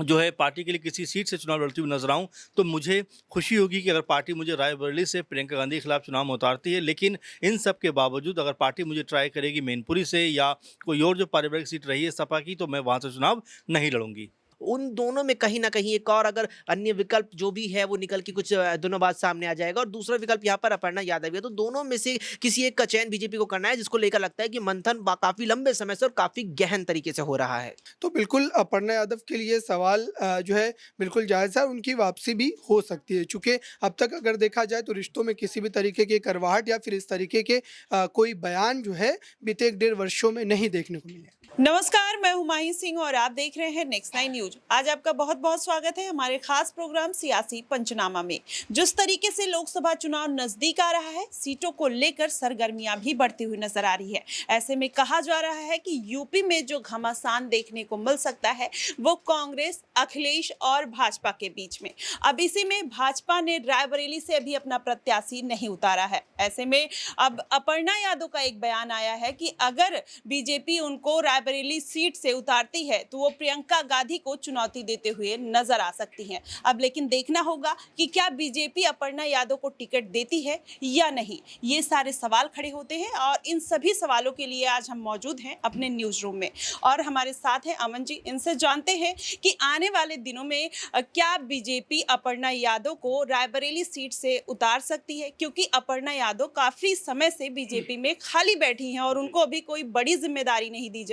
जो है पार्टी के लिए किसी सीट से चुनाव लड़ती हुई नजर आऊँ, तो मुझे खुशी होगी कि अगर पार्टी मुझे रायबरेली से प्रियंका गांधी के खिलाफ चुनाव में उतारती है। लेकिन इन सब के बावजूद अगर पार्टी मुझे ट्राई करेगी मैनपुरी से या कोई और जो पारिवारिक सीट रही है सपा की, तो मैं वहाँ से चुनाव नहीं लड़ूंगी। उन दोनों में कहीं न कहीं एक और अगर अन्य विकल्प जो भी है वो निकल के कुछ दिनों बाद सामने आ जाएगा और दूसरा विकल्प यहाँ पर अपर्णा यादव है। तो दोनों में से किसी एक का चयन बीजेपी को करना है जिसको लेकर लगता है कि मंथन काफ़ी लंबे समय से और काफ़ी गहन तरीके से हो रहा है। तो बिल्कुल अपर्णा यादव के लिए सवाल जो है बिल्कुल जायज़ है, उनकी वापसी भी हो सकती है। चूँकि अब तक अगर देखा जाए तो रिश्तों में किसी भी तरीके की करवाहट या फिर इस तरीके के कोई बयान जो है बीते 1 डेढ़ वर्षों में नहीं देखने को मिले। नमस्कार, मैं हुमायूं सिंह और आप देख रहे हैं नेक्स्ट 9 न्यूज। आज आपका बहुत बहुत स्वागत है हमारे खास प्रोग्राम सियासी पंचनामा में। जिस तरीके से लोकसभा चुनाव नजदीक आ रहा है, सीटों को लेकर सरगर्मियां भी बढ़ती हुई नजर आ रही है। ऐसे में कहा जा रहा है कि यूपी में जो घमासान देखने को मिल सकता है वो कांग्रेस, अखिलेश और भाजपा के बीच में। अब इसी में भाजपा ने रायबरेली से अभी अपना प्रत्याशी नहीं उतारा है। ऐसे में अब अपर्णा यादव का एक बयान आया है कि अगर बीजेपी उनको रायबरेली सीट से उतारती है तो वो प्रियंका गांधी को चुनौती देते हुए नजर आ सकती हैं। अब लेकिन देखना होगा कि क्या बीजेपी अपर्णा यादव को टिकट देती है या नहीं। ये सारे सवाल खड़े होते हैं और इन सभी सवालों के लिए आज हम मौजूद हैं अपने न्यूज रूम में और हमारे साथ हैं अमन जी। इनसे जानते हैं कि आने वाले दिनों में क्या बीजेपी अपर्णा यादव को रायबरेली सीट से उतार सकती है, क्योंकि अपर्णा यादव काफी समय से बीजेपी में खाली बैठी हैं और उनको अभी कोई बड़ी जिम्मेदारी नहीं दी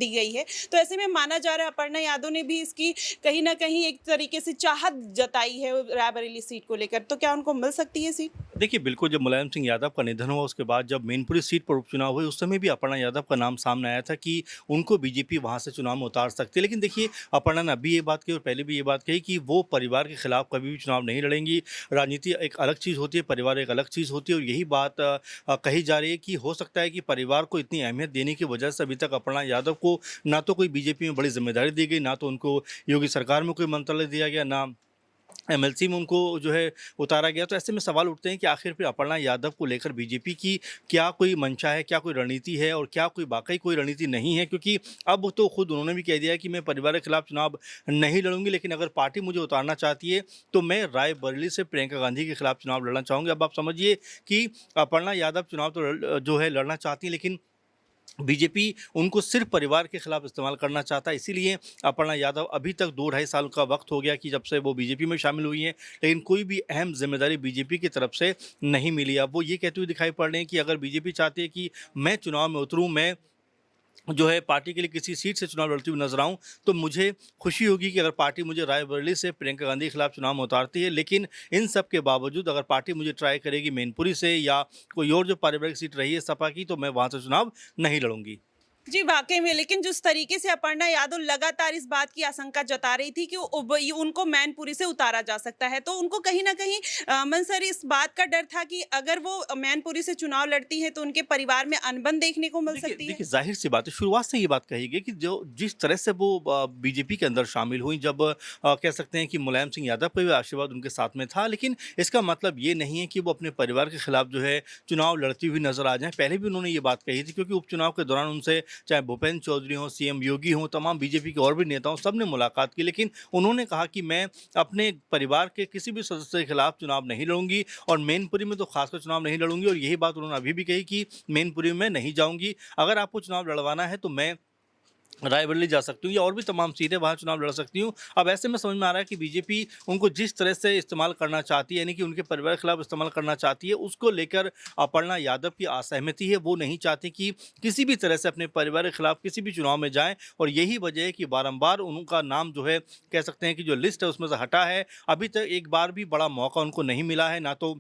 गई है। तो ऐसे में माना जा रहा है अपर्णा यादव ने भी इसकी कहीं ना कहीं एक तरीके से चाहत जताई है रायबरेली सीट को लेकर। तो क्या उनको मिल सकती है सीट? देखिए, बिल्कुल जब मुलायम सिंह यादव का निधन हुआ उसके बाद जब मैनपुरी सीट पर उपचुनाव हुए उस समय भी अपर्णा यादव का नाम सामने आया था कि उनको बीजेपी वहां से चुनाव में उतार सकती है। लेकिन देखिए, अपर्णा ने अभी ये बात कही और पहले भी ये बात कही कि वो परिवार के खिलाफ कभी भी चुनाव नहीं लड़ेंगी। राजनीति एक अलग चीज़ होती है, परिवार एक अलग चीज़ होती है और यही बात कही जा रही है कि हो सकता है कि परिवार को इतनी अहमियत देने की वजह से अभी तक अपर्णा यादव को ना तो कोई बीजेपी में बड़ी जिम्मेदारी दी गई, ना तो उनको योगी सरकार में कोई मंत्रालय दिया गया, ना एमएलसी में उनको जो है उतारा गया। तो ऐसे में सवाल उठते हैं कि आखिर फिर अपर्णा यादव को लेकर बीजेपी की क्या कोई मंशा है, क्या कोई रणनीति है और क्या कोई वाकई कोई रणनीति नहीं है। क्योंकि अब तो खुद उन्होंने भी कह दिया है कि मैं परिवार के खिलाफ चुनाव नहीं लड़ूंगी, लेकिन अगर पार्टी मुझे उतारना चाहती है तो मैं रायबरेली से प्रियंका गांधी के खिलाफ चुनाव लड़ना चाहूँगी। अब आप समझिए कि अपर्णा यादव चुनाव तो जो है लड़ना चाहती है, लेकिन बीजेपी उनको सिर्फ परिवार के खिलाफ इस्तेमाल करना चाहता है। इसीलिए अपर्णा यादव अभी तक 2 ढाई साल का वक्त हो गया कि जब से वो बीजेपी में शामिल हुई हैं, लेकिन कोई भी अहम जिम्मेदारी बीजेपी की तरफ से नहीं मिली। अब वो ये कहते हुए दिखाई पड़ रहे हैं कि अगर बीजेपी चाहती है कि मैं चुनाव में उतरूँ, मैं जो है पार्टी के लिए किसी सीट से चुनाव लड़ती हुई नजर आऊँ, तो मुझे खुशी होगी कि अगर पार्टी मुझे रायबरेली से प्रियंका गांधी के खिलाफ चुनाव में उतारती है। लेकिन इन सब के बावजूद अगर पार्टी मुझे ट्राई करेगी मैनपुरी से या कोई और जो पारिवारिक सीट रही है सपा की, तो मैं वहाँ से चुनाव नहीं लड़ूंगी। जी, वाक़ई में। लेकिन जिस तरीके से अपर्णा यादव लगातार इस बात की आशंका जता रही थी कि उनको मैनपुरी से उतारा जा सकता है, तो उनको कहीं न कहीं अमन सर इस बात का डर था कि अगर वो मैनपुरी से चुनाव लड़ती हैं तो उनके परिवार में अनबन देखने को मिल देखिए सकती है। देखिए ज़ाहिर-सी बात है, शुरुआत से ये बात कही गई कि जो जिस तरह से वो बीजेपी के अंदर शामिल हुई, जब कह सकते हैं कि मुलायम सिंह यादव का भी आशीर्वाद उनके साथ में था, लेकिन इसका मतलब ये नहीं है कि वो अपने परिवार के खिलाफ जो है चुनाव लड़ती हुई नज़र आ जाएँ। पहले भी उन्होंने ये बात कही थी, क्योंकि उपचुनाव के दौरान उनसे चाहे भूपेंद्र चौधरी हों, सीएम योगी हों, तमाम बीजेपी के और भी नेताओं सब ने मुलाकात की, लेकिन उन्होंने कहा कि मैं अपने परिवार के किसी भी सदस्य के खिलाफ चुनाव नहीं लड़ूंगी और मैनपुरी में तो खासकर चुनाव नहीं लड़ूंगी। और यही बात उन्होंने अभी भी कही कि मैनपुरी में नहीं जाऊंगी, अगर आपको चुनाव लड़वाना है तो मैं रायबरेली जा सकती हूँ या और भी तमाम सीटें वहाँ चुनाव लड़ सकती हूँ। अब ऐसे में समझ में आ रहा है कि बीजेपी उनको जिस तरह से इस्तेमाल करना चाहती है, यानी कि उनके परिवार के खिलाफ इस्तेमाल करना चाहती है, उसको लेकर अपर्णा यादव की असहमति है। वो नहीं चाहती कि किसी भी तरह से अपने परिवार के खिलाफ किसी भी चुनाव में जाएँ और यही वजह है कि बारंबार उनका नाम जो है कह सकते हैं कि जो लिस्ट है उसमें से हटा है। अभी तक एक बार भी बड़ा मौका उनको नहीं मिला है, ना तो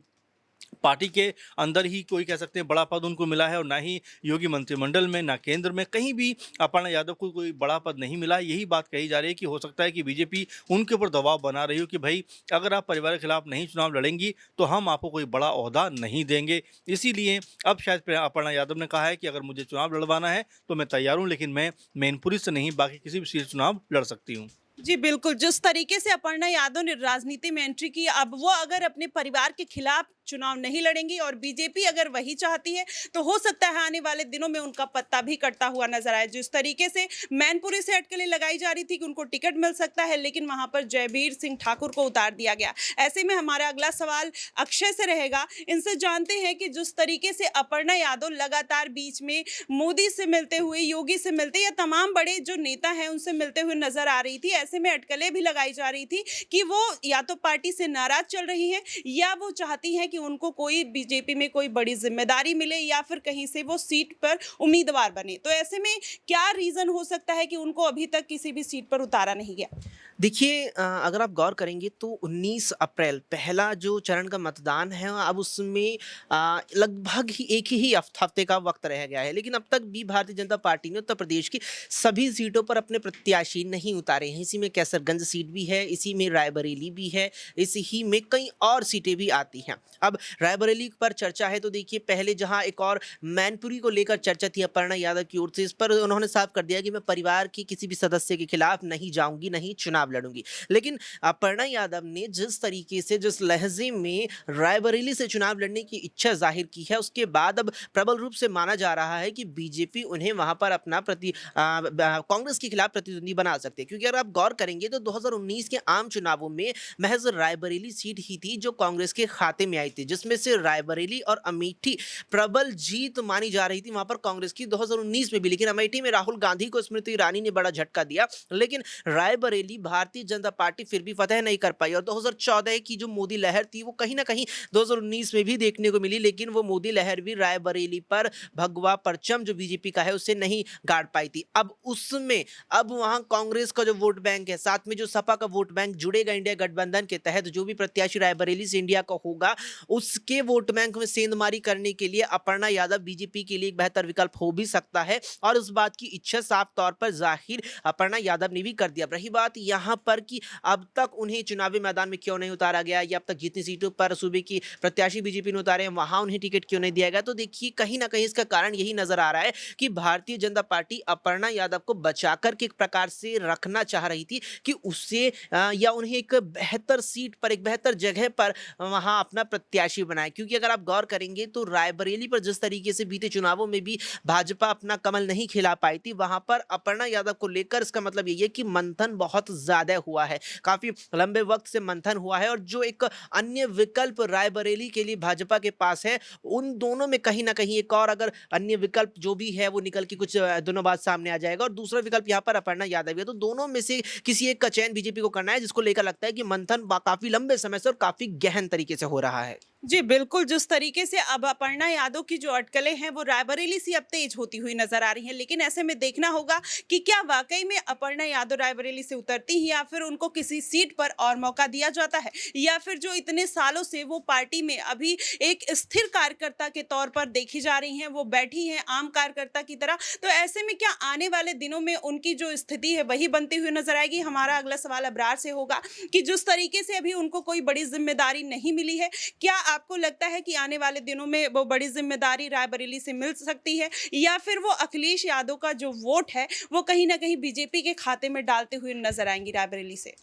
पार्टी के अंदर ही कोई कह सकते हैं बड़ा पद उनको मिला है और ना ही योगी मंत्रिमंडल में, ना केंद्र में, कहीं भी अपर्णा यादव को कोई बड़ा पद नहीं मिला। यही बात कही जा रही है कि हो सकता है कि बीजेपी उनके ऊपर दबाव बना रही हो कि भाई अगर आप परिवार के खिलाफ नहीं चुनाव लड़ेंगी तो हम आपको कोई बड़ा ओहदा नहीं देंगे। इसीलिए अब शायद अपर्णा यादव ने कहा है कि अगर मुझे चुनाव लड़वाना है तो मैं तैयार हूँ, लेकिन मैं मैनपुरी से नहीं बाकी किसी भी सीट से चुनाव लड़ सकती हूँ। जी, बिल्कुल। जिस तरीके से अपर्णा यादव ने राजनीति में एंट्री की, अब वो अगर अपने परिवार के खिलाफ चुनाव नहीं लड़ेंगी और बीजेपी अगर वही चाहती है तो हो सकता है आने वाले दिनों में उनका पत्ता भी कटता हुआ नजर आए। जिस तरीके से मैनपुरी से अटकलें लगाई जा रही थी कि उनको टिकट मिल सकता है, लेकिन वहां पर जयवीर सिंह ठाकुर को उतार दिया गया। ऐसे में हमारा अगला सवाल अक्षय से रहेगा, इनसे जानते हैं कि जिस तरीके से अपर्णा यादव लगातार बीच में मोदी से मिलते हुए, योगी से मिलते या तमाम बड़े जो नेता हैं उनसे मिलते हुए नजर आ रही थी, ऐसे में अटकलें भी लगाई जा रही थी कि वो या तो पार्टी से नाराज चल रही हैं या वो चाहती हैं कि उनको कोई बीजेपी में कोई बड़ी जिम्मेदारी मिले या फिर कहीं से वो सीट पर उम्मीदवार बने। तो ऐसे में क्या रीजन हो सकता है कि उनको अभी तक किसी भी सीट पर उतारा नहीं गया? देखिए, अगर आप गौर करेंगे तो 19 अप्रैल पहला जो चरण का मतदान है, अब उसमें लगभग ही एक ही हफ्ते का वक्त रह गया है, लेकिन अब तक भी भारतीय जनता पार्टी ने उत्तर प्रदेश की सभी सीटों पर अपने प्रत्याशी नहीं उतारे हैं। इसी में कैसरगंज सीट भी है, इसी में रायबरेली भी है, इसी ही में कई और सीटें भी आती हैं। अब रायबरेली पर चर्चा है तो देखिए, पहले जहां एक और मैनपुरी को लेकर चर्चा थी अपर्णा यादव की ओर से, इस पर उन्होंने साफ कर दिया कि मैं परिवार की किसी भी सदस्य के खिलाफ नहीं जाऊंगी, नहीं चुनाव लड़ूंगी। लेकिन अपर्णा यादव ने जिस तरीके से, जिस लहजे में रायबरेली से चुनाव लड़ने की इच्छा जाहिर की है, उसके बाद अब प्रबल रूप से माना जा रहा है कि बीजेपी उन्हें वहां पर अपना कांग्रेस के खिलाफ प्रतिद्वंदी बना सकती है। क्योंकि अगर आप गौर करेंगे तो 2019 के आम चुनावों में महज रायबरेली सीट ही थी जो कांग्रेस के खाते में आई थी, जिसमें से रायबरेली और अमेठी प्रबल जीत मानी जा रही थी वहां पर कांग्रेस की 2019 में भी। लेकिन अमेठी में राहुल गांधी को स्मृति ईरानी ने बड़ा झटका दिया, लेकिन रायबरेली भारतीय जनता पार्टी फिर भी फतह नहीं कर पाई। और 2014 की जो मोदी लहर थी वो कहीं ना कहीं 2019 में भी देखने को मिली, लेकिन वो मोदी लहर भी रायबरेली पर भगवा परचम जो बीजेपी का है उससे नहीं गाड़ पाई थी। अब उसमें अब वहां कांग्रेस का जो वोट बैंक है, साथ में जो सपा का वोट बैंक जुड़ेगा इंडिया गठबंधन के तहत, जो भी प्रत्याशी रायबरेली से इंडिया का होगा उसके वोट बैंक में सेंधमारी करने के लिए अपर्णा यादव बीजेपी के लिए एक बेहतर विकल्प हो भी सकता है। और उस बात की इच्छा साफ तौर पर जाहिर अपर्णा यादव ने भी कर दिया। रही बात यहां पर कि अब तक उन्हें चुनावी मैदान में क्यों नहीं उतारा गया, या अब तक जितनी सीटों पर सूबे की प्रत्याशी बीजेपी ने उतारे हैं वहां उन्हें टिकट क्यों नहीं दिया गया, तो देखिए कहीं ना कहीं इसका कारण यही नजर आ रहा है कि भारतीय जनता पार्टी अपर्णा यादव को बचाकर के एक प्रकार से रखना चाह रही थी कि उससे या उन्हें एक बेहतर सीट पर, एक बेहतर जगह पर वहां अपना प्रत्याशी बनाए। क्योंकि अगर आप गौर करेंगे तो रायबरेली पर जिस तरीके से बीते चुनावों में भी भाजपा अपना कमल नहीं खिला पाई थी, वहां पर अपर्णा यादव को लेकर इसका मतलब यही है कि मंथन बहुत ज्यादा हुआ है, काफी लंबे वक्त से मंथन हुआ है। और जो एक अन्य विकल्प रायबरेली के लिए भाजपा के पास है, उन दोनों में कहीं ना कहीं एक और अगर अन्य विकल्प जो भी है वो निकल के कुछ दिनों बाद सामने आ जाएगा। और दूसरा विकल्प यहाँ पर अपर्णा यादव है, तो दोनों में से किसी एक का चयन बीजेपी को करना है, जिसको लेकर लगता है कि मंथन काफी लंबे समय से और काफी गहन तरीके से हो रहा है। जी बिल्कुल, जिस तरीके से अब अपर्णा यादव की जो अटकलें हैं वो रायबरेली से अब तेज होती हुई नजर आ रही हैं, लेकिन ऐसे में देखना होगा कि क्या वाकई में अपर्णा यादव रायबरेली से उतरती हैं या फिर उनको किसी सीट पर और मौका दिया जाता है, या फिर जो इतने सालों से वो पार्टी में अभी एक स्थिर कार्यकर्ता के तौर पर देखी जा रही हैं, वो बैठी हैं आम कार्यकर्ता की तरह। तो ऐसे में क्या आने वाले दिनों में उनकी जो स्थिति है वही बनती हुई नजर आएगी? हमारा अगला सवाल अब्रार से होगा कि जिस तरीके से अभी उनको कोई बड़ी जिम्मेदारी नहीं मिली है, क्या आपको लगता है कि आने वाले दिनों में वो बड़ी जिम्मेदारी रायबरेली से मिल सकती है, या फिर वो अखिलेश यादव का जो वोट है वो कहीं ना कहीं बीजेपी के खाते में डालते हुए नजर आएंगी रायबरेली से?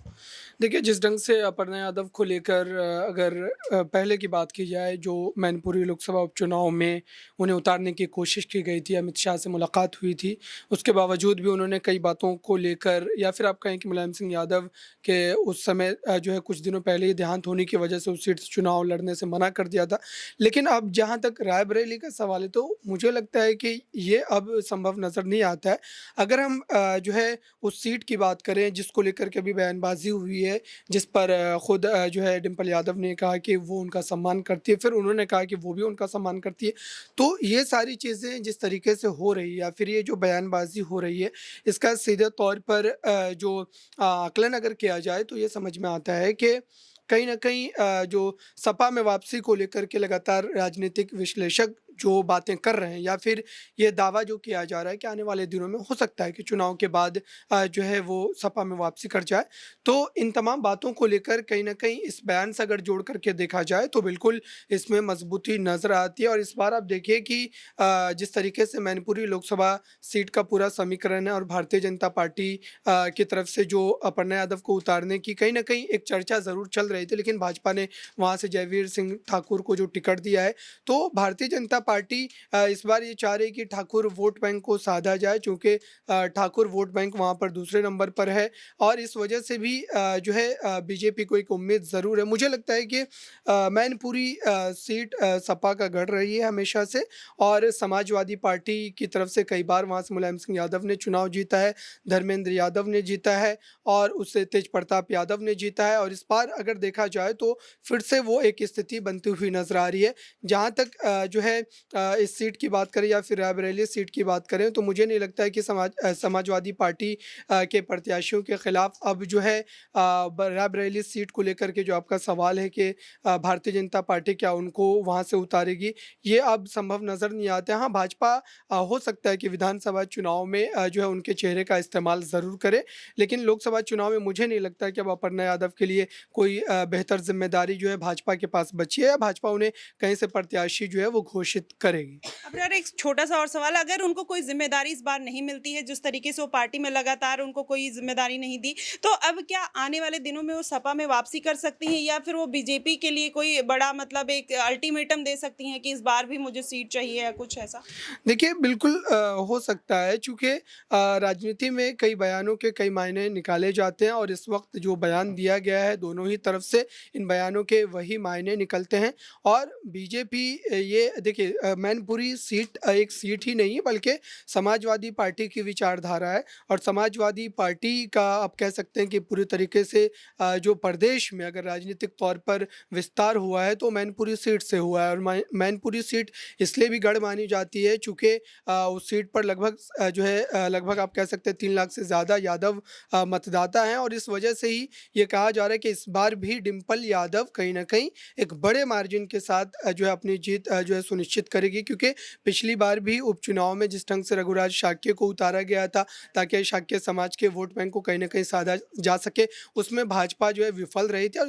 देखिए, जिस ढंग से अपर्णा यादव को लेकर अगर पहले की बात की जाए, जो मैनपुरी लोकसभा उपचुनाव में उन्हें उतारने की कोशिश की गई थी, अमित शाह से मुलाकात हुई थी, उसके बावजूद भी उन्होंने कई बातों को लेकर, या फिर आप कहें कि मुलायम सिंह यादव के उस समय जो है कुछ दिनों पहले ही देहांत होने की वजह से उस सीट से चुनाव लड़ने से मना कर दिया था। लेकिन अब जहाँ तक रायबरेली का सवाल है, तो मुझे लगता है कि ये अब संभव नज़र नहीं आता है। अगर हम जो है उस सीट की बात करें जिसको लेकर के अभी बयानबाजी हुई है, जिस पर खुद जो है डिम्पल यादव ने कहा कि वो उनका सम्मान करती है, फिर उन्होंने कहा कि वो भी उनका सम्मान करती है। तो ये सारी चीज़ें जिस तरीके से हो रही है, या फिर ये जो बयानबाजी हो रही है, इसका सीधे तौर पर जो आकलन अगर किया जाए तो ये समझ में आता है कि कहीं न कहीं जो सपा में वापसी को लेकर के लगातार राजनीतिक विश्लेषक जो बातें कर रहे हैं या फिर ये दावा जो किया जा रहा है कि आने वाले दिनों में हो सकता है कि चुनाव के बाद जो है वो सपा में वापसी कर जाए। तो इन तमाम बातों को लेकर कहीं न कहीं इस बयान से अगर जोड़ करके देखा जाए तो बिल्कुल इसमें मजबूती नज़र आती है। और इस बार आप देखिए कि जिस तरीके से मैनपुरी लोकसभा सीट का पूरा समीकरण है और भारतीय जनता पार्टी की तरफ से जो अपर्णा यादव को उतारने की कहीं न कहीं एक चर्चा ज़रूर चल रही थी, लेकिन भाजपा ने वहाँ से जयवीर सिंह ठाकुर को जो टिकट दिया है, तो भारतीय जनता पार्टी इस बार ये चाह रही है कि ठाकुर वोट बैंक को साधा जाए, चूँकि ठाकुर वोट बैंक वहाँ पर दूसरे नंबर पर है और इस वजह से भी जो है बीजेपी को एक उम्मीद ज़रूर है। मुझे लगता है कि मैनपुरी सीट सपा का गढ़ रही है हमेशा से और समाजवादी पार्टी की तरफ से कई बार वहाँ से मुलायम सिंह यादव ने चुनाव जीता है, धर्मेंद्र यादव ने जीता है और उससे तेज प्रताप यादव ने जीता है। और इस बार अगर देखा जाए तो फिर से वो एक स्थिति बनती हुई नज़र आ रही है। जहाँ तक जो है इस सीट की बात करें या फिर रायबरेली सीट की बात करें तो मुझे नहीं लगता है कि समाजवादी पार्टी के प्रत्याशियों के खिलाफ अब जो है रायबरेली सीट को लेकर के जो आपका सवाल है कि भारतीय जनता पार्टी क्या उनको वहाँ से उतारेगी, ये अब संभव नज़र नहीं आता है। हाँ, भाजपा हो सकता है कि विधानसभा चुनाव में जो है उनके चेहरे का इस्तेमाल ज़रूर करे, लेकिन लोकसभा चुनाव में मुझे नहीं लगता है कि अब अपर्णा यादव के लिए कोई बेहतर ज़िम्मेदारी जो है भाजपा के पास बची है या भाजपा उन्हें कहीं से प्रत्याशी जो है वो घोषित करेगी। अब यार एक छोटा सा और सवाल, अगर उनको कोई जिम्मेदारी इस बार नहीं मिलती है, जिस तरीके से वो पार्टी में लगातार उनको कोई जिम्मेदारी नहीं दी, तो अब क्या आने वाले दिनों में वो सपा में वापसी कर सकती हैं या फिर वो बीजेपी के लिए कोई बड़ा मतलब एक अल्टीमेटम दे सकती हैं कि इस बार भी मुझे सीट चाहिए या कुछ ऐसा? देखिए, बिल्कुल हो सकता है, चूँकि राजनीति में कई बयानों के कई मायने निकाले जाते हैं और इस वक़्त जो बयान दिया गया है दोनों ही तरफ से, इन बयानों के वही मायने निकलते हैं। और बीजेपी ये देखिए मैनपुरी सीट एक सीट ही नहीं है बल्कि समाजवादी पार्टी की विचारधारा है और समाजवादी पार्टी का आप कह सकते हैं कि पूरी तरीके से जो प्रदेश में अगर राजनीतिक तौर पर विस्तार हुआ है तो मैनपुरी सीट से हुआ है। और मैनपुरी सीट इसलिए भी गढ़ मानी जाती है चूँकि उस सीट पर लगभग जो है लगभग आप कह सकते हैं 3 लाख से ज़्यादा यादव मतदाता हैं और इस वजह से ही ये कहा जा रहा है कि इस बार भी डिंपल यादव कहीं न कहीं एक बड़े मार्जिन के साथ जो है अपनी जीत जो है सुनिश्चित करेगी, क्योंकि पिछली बार भी उपचुनाव में जिस ढंग से रघुराज शाक्य को उतारा गया था ताकि शाक्य समाज के वोट बैंक को कहीं न कहीं साधा जा सके, उसमें भाजपा जो है विफल रही थी और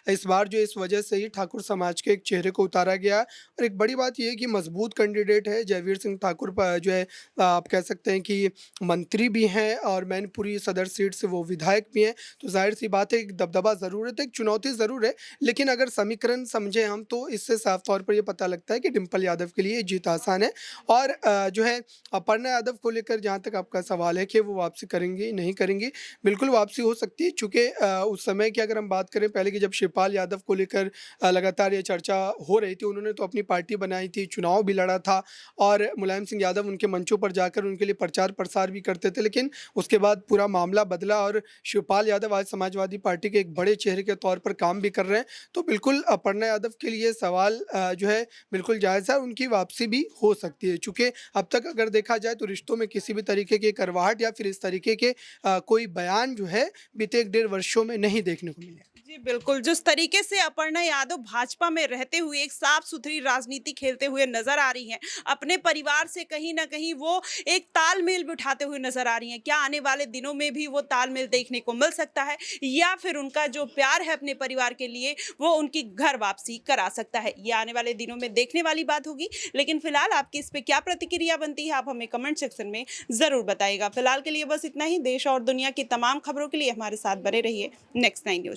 इस बार जो इस वजह से ही ठाकुर समाज के एक चेहरे को उतारा गया। और एक बड़ी बात ये है कि मजबूत कैंडिडेट है जयवीर सिंह ठाकुर जो है आप कह सकते हैं कि मंत्री भी हैं और मैनपुरी सदर सीट से वो विधायक भी हैं, तो जाहिर सी बात है एक दबदबा ज़रूर है, तो एक चुनौती ज़रूर है। लेकिन अगर समीकरण समझें हम तो इससे साफ तौर पर ये पता लगता है कि डिंपल यादव के लिए जीत आसान है। और जो है अपर्णा यादव को लेकर जहाँ तक आपका सवाल है कि वो वापसी करेंगी नहीं करेंगी, बिल्कुल वापसी हो सकती है, चूँकि उस समय की अगर हम बात करें पहले की, जब शिवपाल यादव को लेकर लगातार ये चर्चा हो रही थी, उन्होंने तो अपनी पार्टी बनाई थी, चुनाव भी लड़ा था और मुलायम सिंह यादव उनके मंचों पर जाकर उनके लिए प्रचार प्रसार भी करते थे, लेकिन उसके बाद पूरा मामला बदला और शिवपाल यादव आज समाजवादी पार्टी के एक बड़े चेहरे के तौर पर काम भी कर रहे हैं। तो बिल्कुल अपर्णा यादव के लिए सवाल जो है बिल्कुल जायज़ है, उनकी वापसी भी हो सकती है, चूँकि अब तक अगर देखा जाए तो रिश्तों में किसी भी तरीके की करवाहट या फिर इस तरीके के कोई बयान जो है बीते 1 डेढ़ वर्षों में नहीं देखने को मिले। जी बिल्कुल, जिस तरीके से अपर्णा यादव भाजपा में रहते हुए एक साफ सुथरी राजनीति खेलते हुए नजर आ रही हैं, अपने परिवार से कहीं ना कहीं वो एक तालमेल बिठाते हुए नजर आ रही हैं, क्या आने वाले दिनों में भी वो तालमेल देखने को मिल सकता है या फिर उनका जो प्यार है अपने परिवार के लिए वो उनकी घर वापसी करा सकता है, ये आने वाले दिनों में देखने वाली बात होगी। लेकिन फिलहाल आपकी इस पे क्या प्रतिक्रिया बनती है आप हमें कमेंट सेक्शन में जरूर बताइएगा। फिलहाल के लिए बस इतना ही। देश और दुनिया की तमाम खबरों के लिए हमारे साथ बने रहिए नेक्स्ट 9 न्यूज।